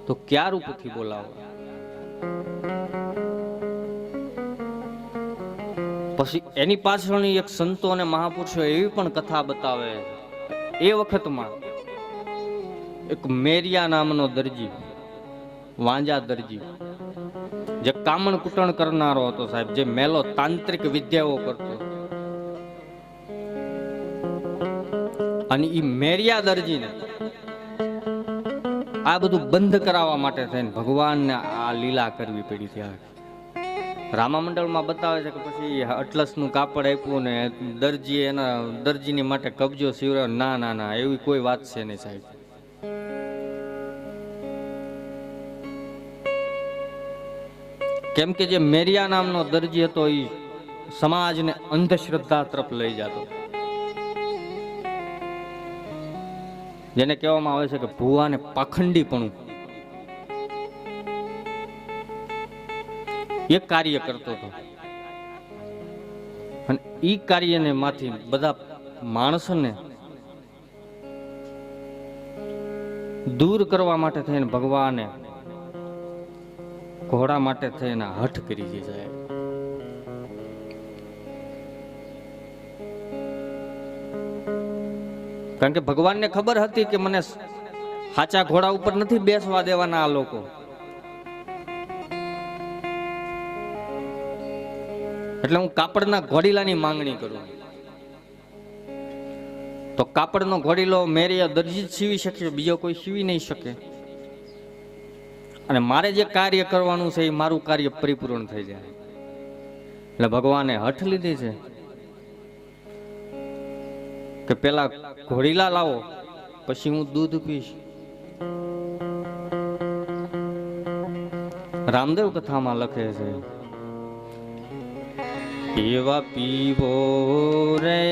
તો ક્યાં રૂપથી બોલાવવા. પછી એની પાછળની એક સંતો અને મહાપુરુષો એવી પણ કથા બતાવે. એ વખતમાં એક મેરિયા નામનો દરજી, વાંજા દરજી, જે કામણ કુટણ કરનારો હતો સાહેબ, જે મેલો તાંત્રિક વિદ્યાઓ કરતો. અને ઈ મેરિયા દરજીને આ બધું બંધ કરાવવા માટે થઈને ભગવાનને આ લીલા કરવી પડી ત્યાં. રામામંડળમાં બતાવે છે કે પછી અટલસનું કાપડ આપ્યું ને દરજીએ એના દરજીની માટે કબજો સીવડાવ્યો. ના ના ના, એવી કોઈ વાત છે નહીં સાહેબ. કેમ કે જે મેરિયા નામનો દરજી હતો એ સમાજને અંધશ્રદ્ધા તરફ લઈ જતો, જેને કહેવામાં આવે છે કે ભુવા ને પાખંડીપણું. એ કાર્ય કરતો હતો અને ઈ કાર્યને માંથી બધા માણસોને દૂર કરવા માટે થઈને ભગવાને ઘોડા માટે થઈને હઠ કરી છે સાહેબ. કારણ કે ભગવાનને ખબર હતી કે મને સાચા ઘોડા ઉપર નથી બેસવા દેવાના આ લોકો, એટલે હું કાપડના ઘોડીલાની માંગણી કરું. તો કાપડનો ઘોડીલો મેરિયા દરજી જ સીવી શકે, બીજો કોઈ સીવી નહીં શકે. અને મારે જે કાર્ય કરવાનું છે એ મારું કાર્ય પરિપૂર્ણ થઈ જાય. એટલે ભગવાને હઠ લીધી છે કે પેલા ઘોડીલા લાવો, પછી હું દૂધ પીશ. રામદેવ કથામાં લખે છે, પીવા પીવો રે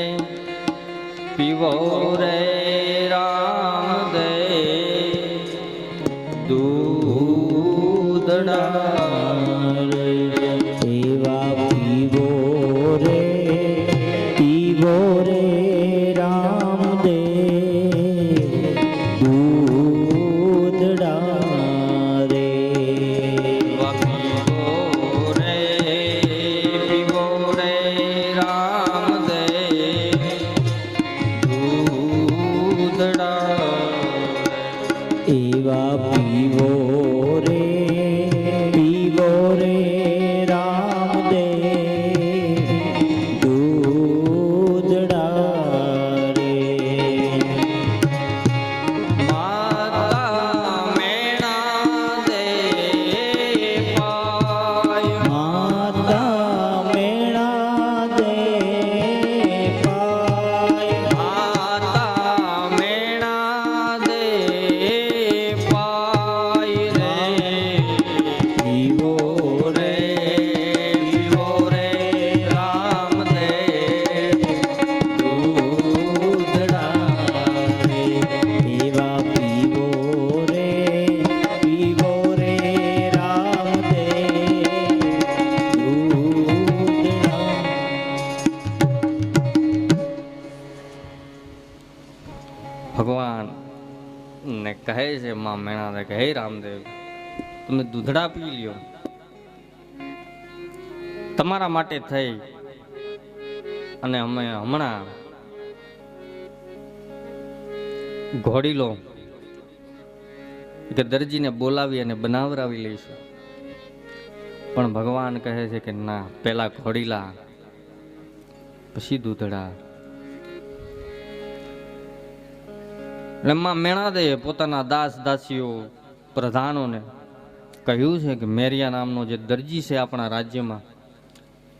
રામદેવ દૂધડા રે. એવા પીવો રે રામદેવ દૂધડા રે. પીવો રે રામદેવ દૂધડા ભગવાન ને કહે છે માં મેણાને કે હે રામદેવ, તમે દૂધડા પી લ્યો, તમારા માટે થઈ અને અમે હમણાં ઘોડીલો કે દરજીને બોલાવી અને બનાવરાવી લઈશું. પણ ભગવાન કહે છે કે ના, પેલા ઘોડીલા પછી દૂધડા. એટલે માં મેણાદે પોતાના દાસ દાસીઓ પ્રધાનોને કહ્યું છે કે મેરિયા નામનો જે દરજી છે આપણા રાજ્યમાં,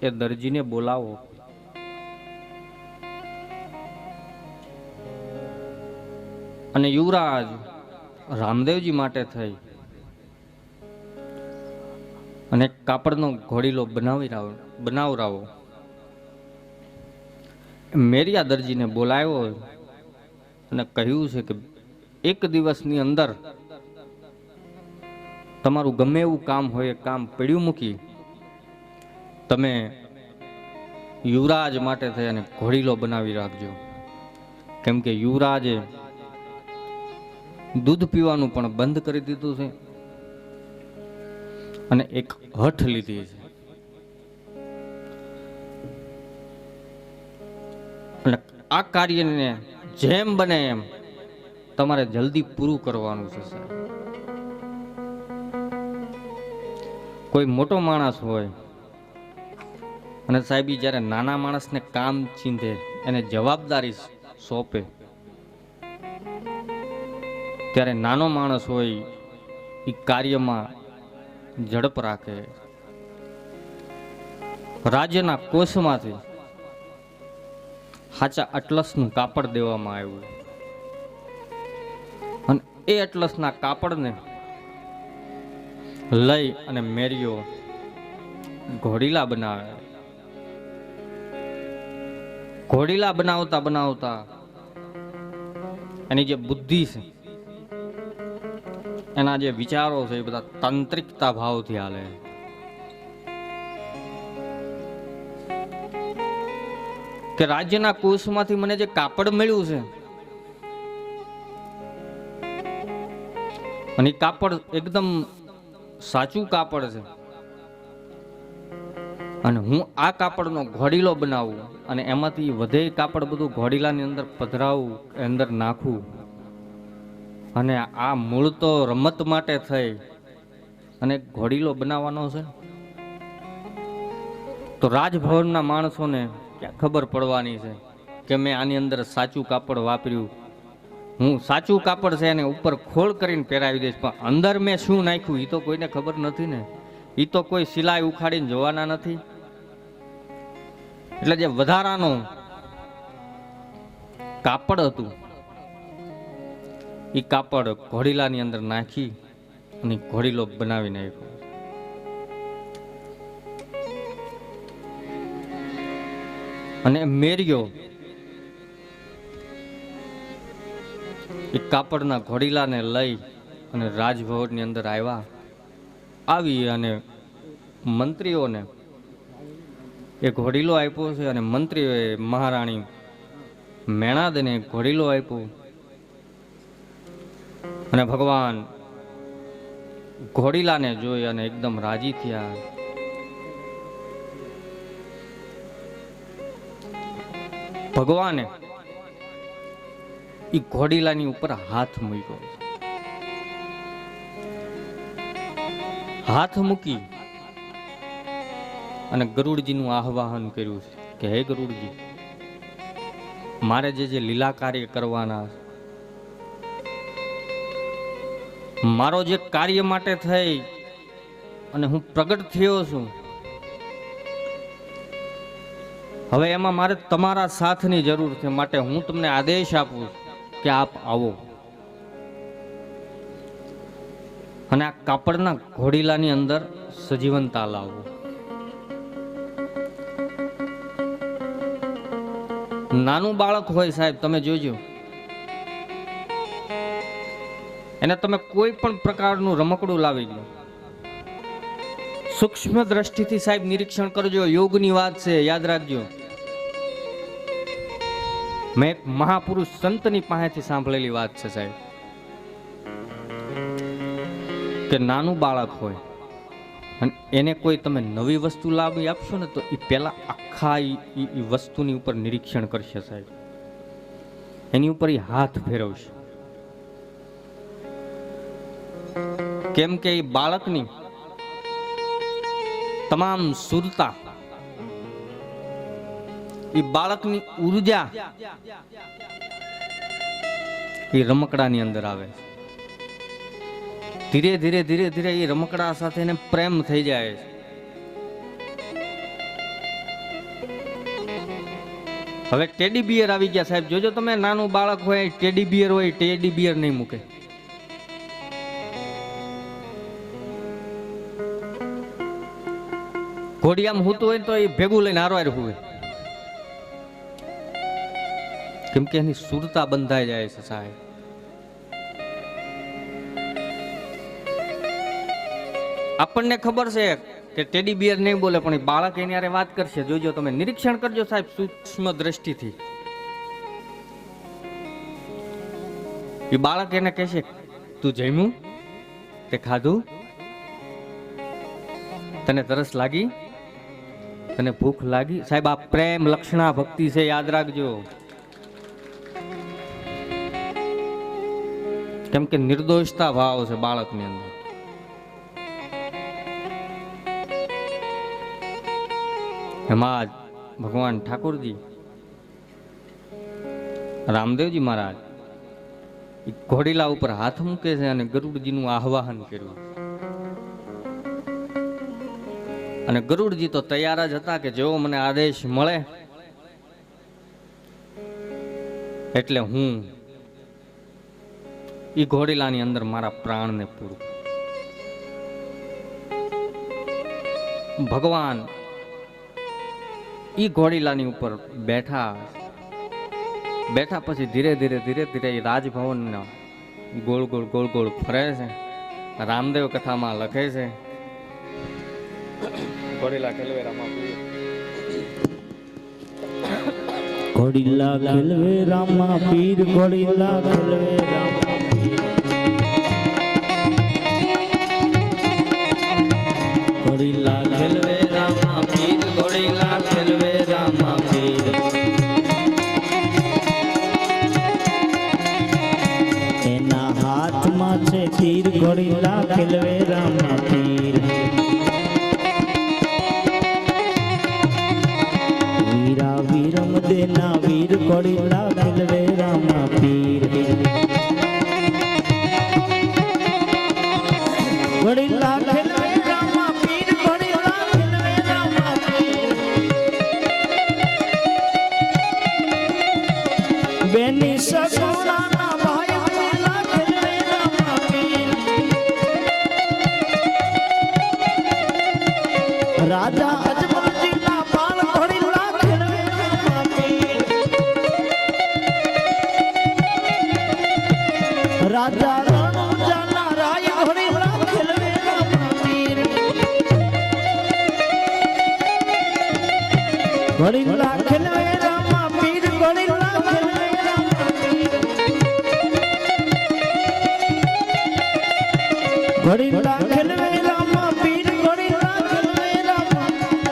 એ દરજીને બોલાવો. અને યુવરાજ રામદેવજી માટે થઈ અને કાપડનો ઘોડીલો બનાવરાવો. મેરિયા દરજીને બોલાવ્યો અને કહ્યું છે કે એક દિવસની અંદર તમારું ગમે એવું કામ હોય એ કામ પડ્યું મૂકી તમે યુવરાજ માટે થઈ અને ઘોડીલો બનાવી રાખજો. કેમ કે યુવરાજે દૂધ પીવાનું પણ બંધ કરી દીધું છે અને એક હઠ લીધી છે. અને આ કાર્યને જેમ બને એમ તમારે જલ્દી પૂરું કરવાનું છે. સાહેબ, કોઈ મોટો માણસ હોય અને સાહેબ જ્યારે નાના માણસને કામ ચીંધે, એને જવાબદારી સોંપે, ત્યારે નાનો માણસ હોય એ કાર્યમાં ઝડપ રાખે. રાજ્યના કોષમાંથી હાચા અટલસનું કાપડ દેવામાં આવ્યું અને એ અટલસના કાપડને લઈ અને મેરિયો ઘોડીલા બનાવે. ઘોડીલા બનાવતા બનાવતા એની જે બુદ્ધિ છે, એના જે વિચારો છે, એ બધા તાંત્રિકતા ભાવથી હાલે. કે રાજ્યના કોષમાંથી મને જે કાપડ મળ્યું છે અને કાપડ એકદમ સાચું કાપડ છે અને હું આ કાપડનો ઘોડીલો બનાવું અને એમાંથી વધે કાપડ બધું ઘોડીલાની અંદર પધરાવું, અંદર નાખું અને આ મૂળ તો રમત માટે થઈ અને ઘોડીલો બનાવવાનો છે. તો રાજભવનના માણસોને ક્યાં ખબર પડવાની છે કે મેં આની અંદર સાચું કાપડ વાપર્યું, હું સાચું કાપડ છે એને ઉપર ખોળ કરીને પહેરાવી દઈશ, પણ અંદર મેં શું નાખ્યું એ તો કોઈને ખબર નથી ને. એ તો કોઈ સિલાઈ ઉખાડીને જોવાના નથી. એટલે જે વધારાનું કાપડ હતું એ કાપડ ઘોડીલાની અંદર નાખી અને ઘોડીલો બનાવી નાખ્યો. અને મેરિયો એ કાપડના ઘોડીલાને લઈ અને રાજભવનની અંદર આવી અને મંત્રીઓને એ ઘોડીલો આપ્યો છે અને મંત્રીઓએ મહારાણી મેણાદને ઘોડીલો આપ્યો. અને ભગવાન ઘોડીલાને જોઈ અને એકદમ રાજી થયા. ભગવાને એ ઘોડીલાની ઉપર હાથ મૂક્યો. હાથ મૂકી અને ગરુડજીનું આહ્વાન કર્યું છે કે હે ગરુડજી, મારે જે લીલા કાર્ય કરવાના, મારો જે કાર્ય માટે થઈ અને હું પ્રગટ થયો છું, હવે એમાં મારે તમારા સાથની જરૂર છે. માટે હું તમને આદેશ આપું કે આપ આવો અને આ કાપડના ઘોડીલાની અંદર સજીવનતા લાવો. નાનું બાળક હોય સાહેબ, તમે જોજો, એને તમે કોઈ પણ પ્રકારનું રમકડું લાવી દો, સૂક્ષ્મ દ્રષ્ટિથી સાહેબ નિરીક્ષણ કરજો. યોગની વાત છે, યાદ રાખજો. મેં એક મહાપુરુષ સંતની પાસેથી સાંભળેલી વાત છે સાહેબ, કે નાનું બાળક હોય અને એને કોઈ તમે નવી વસ્તુ લાવી આપશો ને તો એ પહેલા આખા એ વસ્તુની ઉપર નિરીક્ષણ કરશે સાહેબ, એની ઉપર એ હાથ ફેરવશે. કેમ કે એ બાળકની તમામ સુરતા, એ બાળકની ઉર્જા એ રમકડાની અંદર આવે છે. ધીરે ધીરે ધીરે ધીરે એ રમકડા સાથે એને પ્રેમ થઈ જાય છે. હવે ટેડી બિયર આવી ગયા સાહેબ, જોજો તમે, નાનું બાળક હોય ટેડી બિયર હોય, ટેડી બિયર નહીં મૂકે. ઘોડિયામાં હૂતું હોય તો એ ભેગું લઈને હારવાર હુવે, કેમ કે એની સુરતા બંધાઈ જાય છે સાહેબ. આપણને ખબર છે કે ટેડી બિયર નહીં બોલે, પણ એ બાળક એની હારે વાત કરશે. જોજો તમે, નિરીક્ષણ કરજો સાહેબ સૂક્ષ્મ દ્રષ્ટિથી. એ બાળક એને કહેશે, તું જમ્યું, તે ખાધું, તને તરસ લાગી, તને ભૂખ લાગી. સાહેબ આ પ્રેમ લક્ષણા ભક્તિ છે, યાદ રાખજો. કેમ કે નિર્દોષતા ભાવ છે બાળકની અંદર. એમાં ભગવાન ઠાકોરજી, રામદેવજી મહારાજ ઘોડીલા ઉપર હાથ મૂકે છે અને ગરુડજીનું આહ્વાન કર્યું. અને ગરુડજી તો તૈયાર જ હતા કે જેવો મને આદેશ મળે એટલે હું ઈ ઘોડીલાની અંદર મારા પ્રાણને પૂરું. ભગવાન ઈ ઘોડીલાની ઉપર બેઠા પછી ધીરે ધીરે ધીરે ધીરે એ રાજભવન ગોળ ગોળ ગોળ ગોળ ફરે છે. રામદેવ કથામાં લખે છે, ઘોડીલા ખેલવે રામા ઘોડીલા ખેલવે રામા પીર, ઘોડીલા ખેલવે રામા પીર, ઘોડીલા ખેલવે રામા પીર, ઘોડીલા ખેલવે રામા પીર. એના હાથમાં છે તીર, ઘોડીલા ખેલવે રામા પીર. વીરા વીરમ દેના વીર, ઘોડીલા ખેલવે રામા પીર. ઘોડીલા ખેલવે રામા પીર, ઘોડીલા ખેલવે રામા પીર. બેની સસુરાના ભાઈ, ઘોડીલા ખેલવે રામા પીર. રાજા અજમલજીના બાળ, ઘોડીલા ખેલવે રામા પીર. રાજા રણુજાના રાય, ઘોડીલા ખેલવે રામા પીર. ઘોડીલા ખેલવે રામા પીર, ઘોડીલા ખેલવે રામા પીર. ઘોડીલા ખેલવે રામા પીર, ઘોડીલા ખેલવે રામા,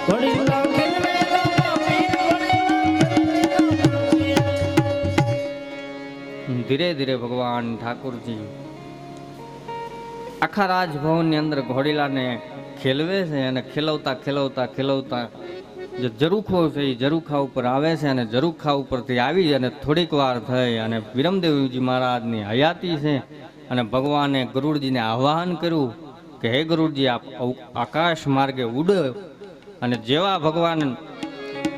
ઘોડીલા ખેલવે રામા પીર, ઘોડીલા ખેલવે રામા પીર. ધીરે ધીરે ભગવાન ઠાકોરજી આખા રાજભવનની અંદર ઘોડીલાને ખેલવે છે. અને ખેલવતા ખેલવતા ખેલવતા જે ઝરૂખો છે એ ઝરૂખા ઉપર આવે છે. અને ઝરૂખા ઉપરથી આવી અને થોડીક વાર થઈ અને વિરમદેવજી મહારાજની હયાતી છે. અને ભગવાને ગરુડજીને આહ્વાન કર્યું કે હે ગરુડજી, આપ આકાશ માર્ગે ઉડો. અને જેવા ભગવાન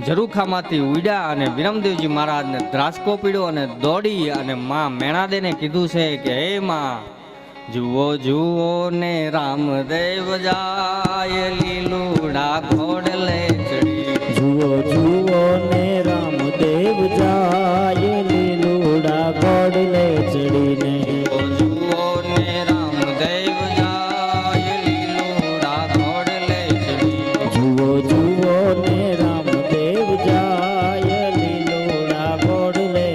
ઝરૂખામાંથી ઉડ્યા અને વિરમદેવજી મહારાજને ધ્રાસકો પીડ્યો અને દોડી અને માં મેણાદેને કીધું છે કે હે માં, જુઓ જુઓ ને રામદેવ જાય, લીલુડા ઘોડલે ચડી. જુઓ જુઓ ને રામદેવ જાય, લીલુડા ઘોડલે ચડીને. જુઓ ને રામદેવ જાય, લીલુડા ઘોડલે ચડી. જુઓ જુઓ ને રામદેવ જાય, લીલુડા ઘોડલે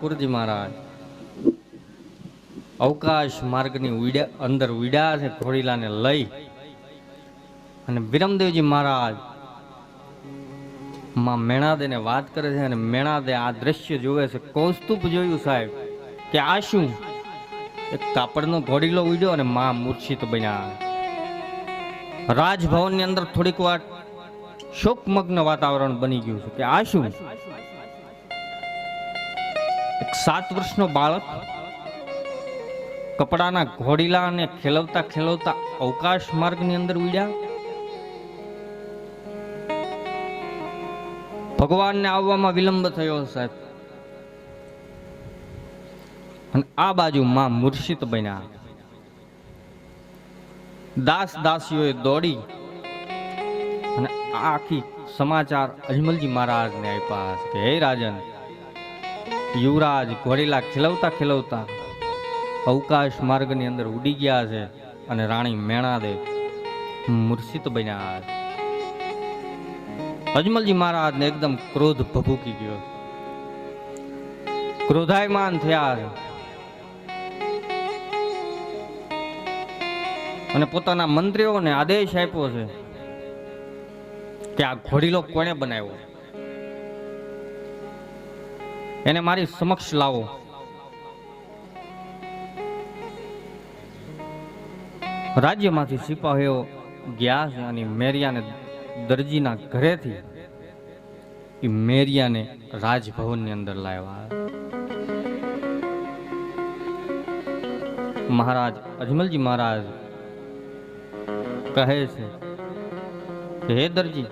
ઠાકુરજી મહારાજ અવકાશ માર્ગની અંદર ઉડ્યા છે ઘોડીલાને લઈ, અને વિરમદેવજી મહારાજ માં મેણાદેને વાત કરે છે, અને મેણાદે આ દ્રશ્ય જોવે છે. કૌસ્તુભ જોયું સાહેબ કે આ શું, એક કાપડનો ઘોડીલો ઉડ્યો અને માં મૂર્છિત બન્યા. રાજભવનની અંદર થોડીક વાર શોકમગ્ન વાતાવરણ બની ગયું છે કે આ શું. એક 7 વર્ષનો બાળક કપડાના ઘોડીલાને ખેલવતા ખેલવતા અવકાશ માર્ગની અંદર ઉડ્યા. ભગવાનને આવવામાં વિલંબ થયો સાહેબ, અને આ બાજુ માં મૂર્છિત બન્યા. દાસ દાસીઓએ દોડી અને આખી સમાચાર અજમલજી મહારાજને આપ્યા કે હે રાજન, યુવરાજ ઘોડીલા ખેલવતા ખેલવતા અવકાશ માર્ગની અંદર ઉડી ગયા છે, અને રાણી મેણાદે મૂર્છિત બન્યા છે. અજમલજી મહારાજને એકદમ ક્રોધ ભભૂકી ગયો, ક્રોધાયમાન થયા છે, અને પોતાના મંત્રીઓને આદેશ આપ્યો છે કે આ ઘોડીલો કોણે બનાવ્યો, એને મારી સમક્ષ લાવો. રાજ્યમાંથી સિપાહીઓ ગયા છે અને મેરિયાને દરજીના ઘરેથી એ મેરિયાને રાજભવનની અંદર લાવ્યા. મહારાજ અજમલજી મહારાજ કહે છે કે હે દરજી,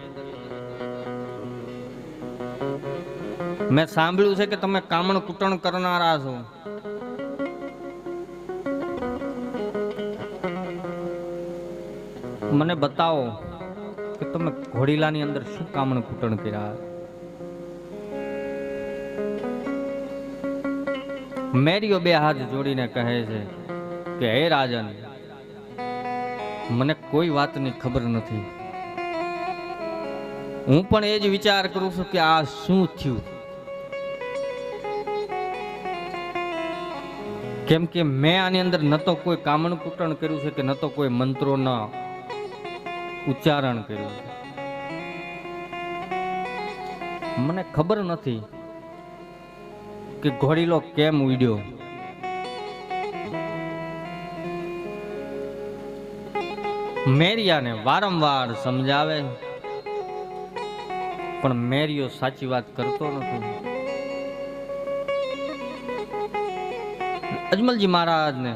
મેં સાંભળ્યું છે કે તમે કામણ કુટણ કરનારા છો. મને બતાવો કે તમે ઘોડીલાની અંદર શું કામણ કુટણ કર્યા. મેરીઓ 2 હાથ જોડીને કહે છે કે હે રાજન, મને કોઈ વાતની ખબર નથી. હું પણ એ જ વિચાર કરું છું કે આ શું થયું, કેમ કે મેં આની અંદર ન તો કોઈ કામણ કુટણ કર્યું છે કે ન તો કોઈ મંત્રોના ઉચ્ચારણ કર્યું છે. મને ખબર નથી કે ઘોડીલો કેમ ઉડ્યો. મેરિયાને વારંવાર સમજાવે પણ મેરિયો સાચી વાત કરતો નથી. અજમલજી મહારાજને